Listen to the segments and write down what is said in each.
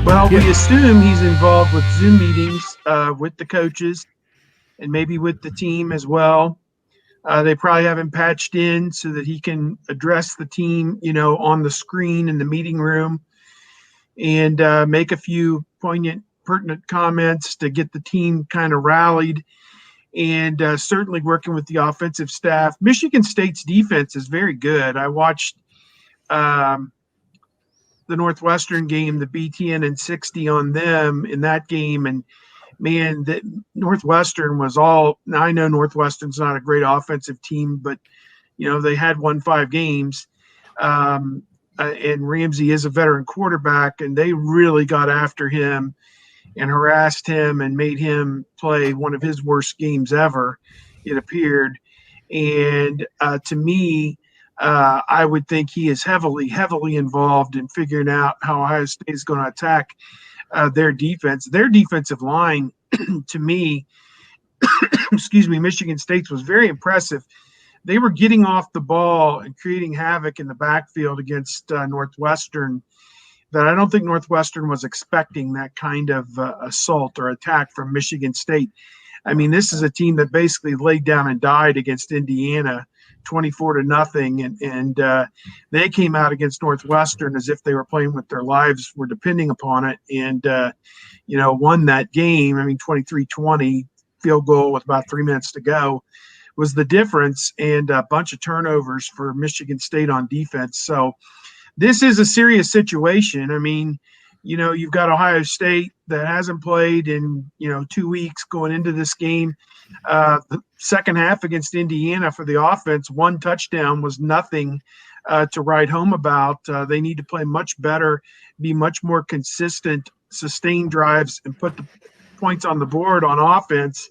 Well, we assume he's involved with Zoom meetings with the coaches and maybe with the team as well. They probably have him patched in so that he can address the team, on the screen in the meeting room and make a few poignant, pertinent comments to get the team kind of rallied. And certainly working with the offensive staff. Michigan State's defense is very good. I watched the Northwestern game, the BTN and 60 on them in that game, and man, that Northwestern was all. Now I know Northwestern's not a great offensive team, but they had won 5 games, and Ramsey is a veteran quarterback, and they really got after him and harassed him and made him play one of his worst games ever, it appeared. And to me, I would think he is heavily, heavily involved in figuring out how Ohio State is going to attack their defense. Their defensive line, to me, excuse me, Michigan State's was very impressive. They were getting off the ball and creating havoc in the backfield against Northwestern that I don't think Northwestern was expecting that kind of assault or attack from Michigan State. I mean, this is a team that basically laid down and died against Indiana 24-0. And they came out against Northwestern as if they were playing with their lives, were depending upon it, and, won that game. I mean, 23-20, field goal with about 3 minutes to go was the difference, and a bunch of turnovers for Michigan State on defense. So this is a serious situation. I mean, you've got Ohio State that hasn't played in, 2 weeks going into this game. The second half against Indiana for the offense, 1 touchdown was nothing to write home about. They need to play much better, be much more consistent, sustain drives, and put the points on the board on offense.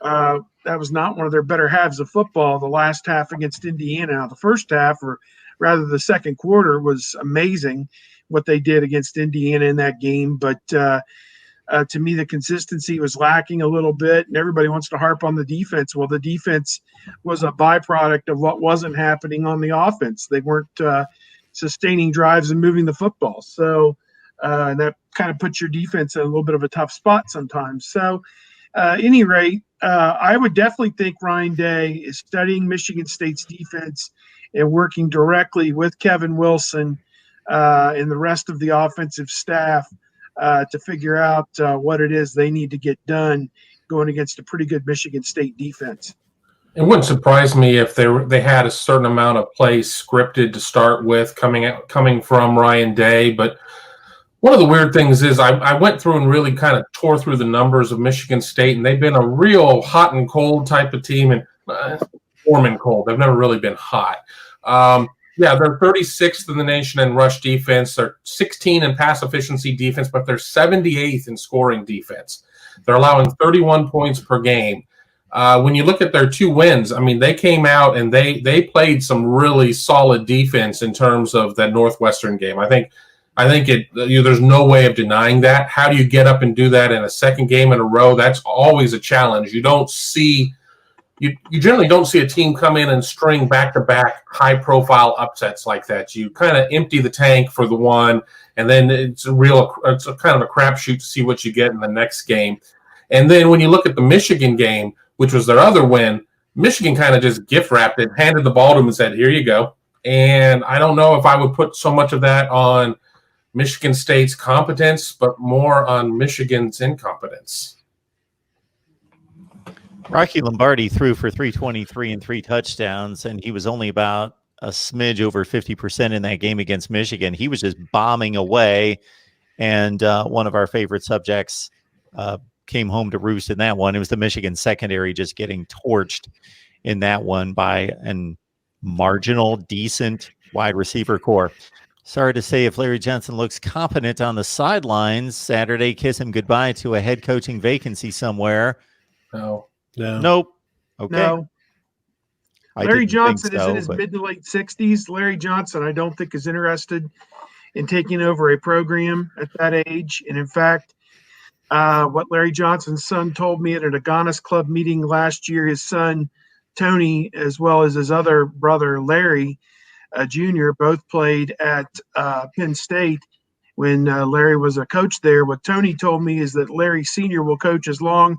That was not one of their better halves of football, the last half against Indiana. Now, the first half, or rather the second quarter, was amazing what they did against Indiana in that game. But to me, the consistency was lacking a little bit, and everybody wants to harp on the defense. Well, the defense was a byproduct of what wasn't happening on the offense. They weren't sustaining drives and moving the football. So that kind of puts your defense in a little bit of a tough spot sometimes. So at any rate, I would definitely think Ryan Day is studying Michigan State's defense and working directly with Kevin Wilson and the rest of the offensive staff to figure out what it is they need to get done going against a pretty good Michigan State defense. It wouldn't surprise me if they had a certain amount of plays scripted to start with coming from Ryan Day. But one of the weird things is I went through and really kind of tore through the numbers of Michigan State, and they've been a real hot and cold type of team, and warm and cold. They've never really been hot. Yeah, they're 36th in the nation in rush defense. They're 16 in pass efficiency defense, but they're 78th in scoring defense. They're allowing 31 points per game. When you look at their 2 wins, I mean, they came out and they played some really solid defense in terms of that Northwestern game. I think there's no way of denying that. How do you get up and do that in a second game in a row? That's always a challenge. You generally don't see a team come in and string back-to-back high-profile upsets like that. You kind of empty the tank for the one, and then it's a kind of a crapshoot to see what you get in the next game. And then when you look at the Michigan game, which was their other win, Michigan kind of just gift-wrapped it, handed the ball to them and said, here you go. And I don't know if I would put so much of that on Michigan State's competence, but more on Michigan's incompetence. Rocky Lombardi threw for 323 and 3 touchdowns, and he was only about a smidge over 50% in that game against Michigan. He was just bombing away, and one of our favorite subjects came home to roost in that one. It was the Michigan secondary just getting torched in that one by an marginal, decent wide receiver core. Sorry to say, if Larry Johnson looks competent on the sidelines Saturday, kiss him goodbye to a head coaching vacancy somewhere. No. Nope. Okay. No. Larry Johnson is in his mid to late 60s. Larry Johnson, I don't think, is interested in taking over a program at that age. And in fact, what Larry Johnson's son told me at an Agonis Club meeting last year, his son, Tony, as well as his other brother, Larry Jr., both played at Penn State. when Larry was a coach there. What Tony told me is that Larry Sr. will coach as long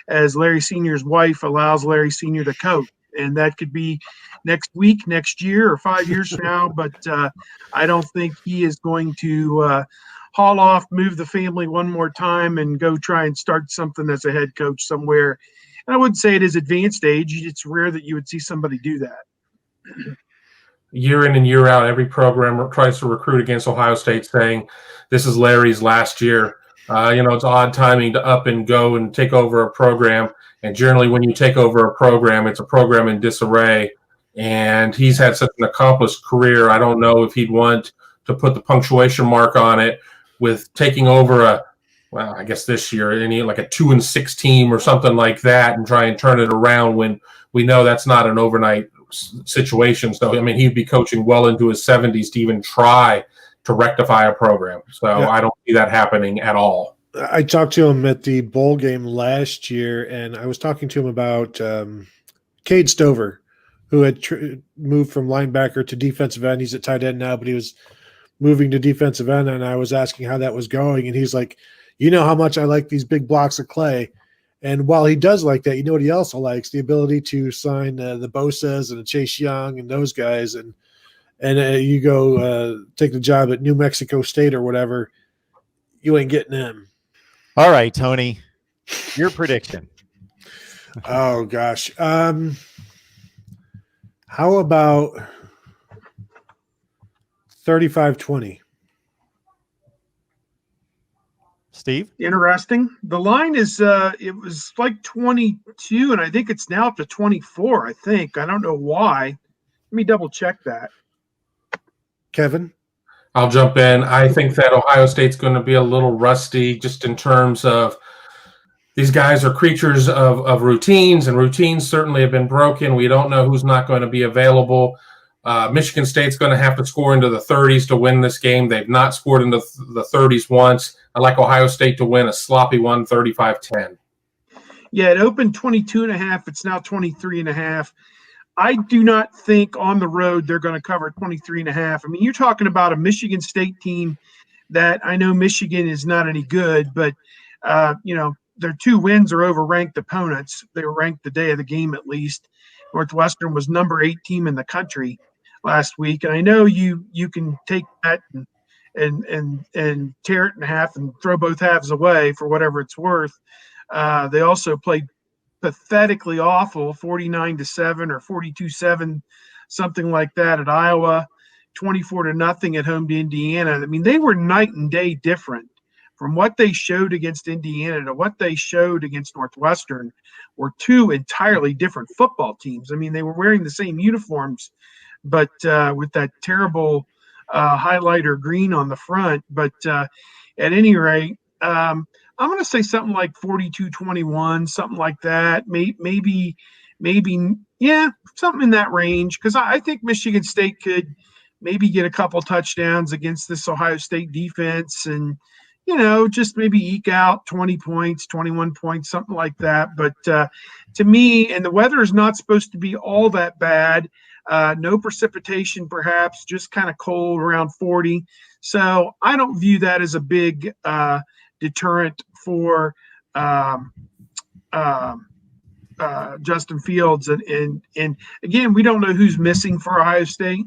as Larry Sr.'s wife allows Larry Sr. to coach. And that could be next week, next year, or 5 years from now. But I don't think he is going to haul off, move the family one more time, and go try and start something as a head coach somewhere. And I wouldn't say at his advanced age. It's rare that you would see somebody do that. Year in and year out, every program tries to recruit against Ohio State, saying this is Larry's last year. It's odd timing to up and go and take over a program. And generally, when you take over a program, it's a program in disarray. And he's had such an accomplished career. I don't know if he'd want to put the punctuation mark on it with taking over I guess this year, like a 2-6 team or something like that, and try and turn it around when we know that's not an overnight situation. So, I mean, he'd be coaching well into his 70s to even try to rectify a program. So yeah. I don't see that happening at all. I talked to him at the bowl game last year, and I was talking to him about Cade Stover, who had moved from linebacker to defensive end. He's at tight end now, but he was moving to defensive end, and I was asking how that was going, and he's like, you know how much I like these big blocks of clay. And while he does like that, you know what he also likes? The ability to sign the Bosas and the Chase Young and those guys. And you go take the job at New Mexico State or whatever, you ain't getting him. All right, Tony, your prediction. Oh, gosh. How about 35-20? Steve? Interesting. The line is it was like 22, and I think it's now up to 24, I think. I don't know why. Let me double check that. Kevin? I'll jump in. I think that Ohio State's going to be a little rusty just in terms of these guys are creatures of routines, and routines certainly have been broken. We don't know who's not going to be available. Michigan State's going to have to score into the 30s to win this game. They've not scored into the 30s once. I'd like Ohio State to win a sloppy one, 35-10. Yeah, it opened 22.5. It's now 23.5. I do not think on the road they're going to cover 23.5. I mean, you're talking about a Michigan State team that I know Michigan is not any good, but, their 2 wins are over ranked opponents. They were ranked the day of the game at least. Northwestern was number 8 team in the country last week, and I know you can take that and tear it in half and throw both halves away for whatever it's worth. They also played pathetically awful, 49-7 or 42-7, something like that at Iowa, 24-0 at home to Indiana. I mean, they were night and day different from what they showed against Indiana to what they showed against Northwestern. Were 2 entirely different football teams. I mean, they were wearing the same uniforms, but with that terrible highlighter green on the front. But at any rate, I'm going to say something like 42-21, something like that. Maybe, yeah, something in that range. Because I think Michigan State could maybe get a couple touchdowns against this Ohio State defense and, just maybe eke out 20 points, 21 points, something like that. But to me, and the weather is not supposed to be all that bad. No precipitation, perhaps, just kind of cold, around 40. So I don't view that as a big deterrent for Justin Fields. And again, we don't know who's missing for Ohio State.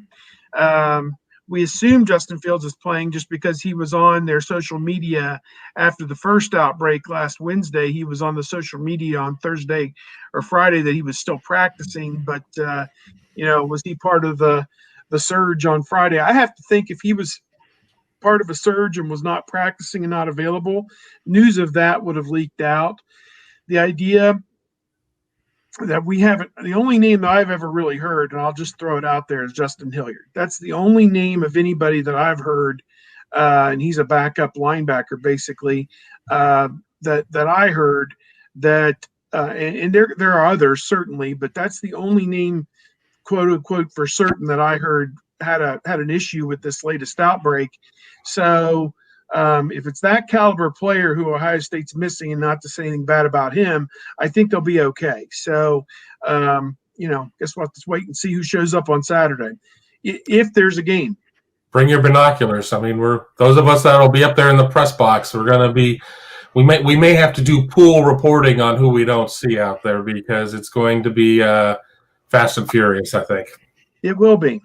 We assume Justin Fields is playing just because he was on their social media after the first outbreak last Wednesday. He was on the social media on Thursday or Friday that he was still practicing, but was he part of the surge on Friday? I have to think if he was part of a surge and was not practicing and not available, news of that would have leaked out. The idea that we haven't, the only name that I've ever really heard, and I'll just throw it out there, is Justin Hilliard. That's the only name of anybody that I've heard, and he's a backup linebacker basically, that I heard that, and there are others certainly, but that's the only name, quote unquote, for certain that I heard had an issue with this latest outbreak. So if it's that caliber player who Ohio State's missing, and not to say anything bad about him, I think they'll be okay. So, guess what? Let's wait and see who shows up on Saturday, if there's a game. bring your binoculars. I mean, we're those of us that'll be up there in the press box. We're going to be. We may have to do pool reporting on who we don't see out there because it's going to be fast and furious, I think. It will be.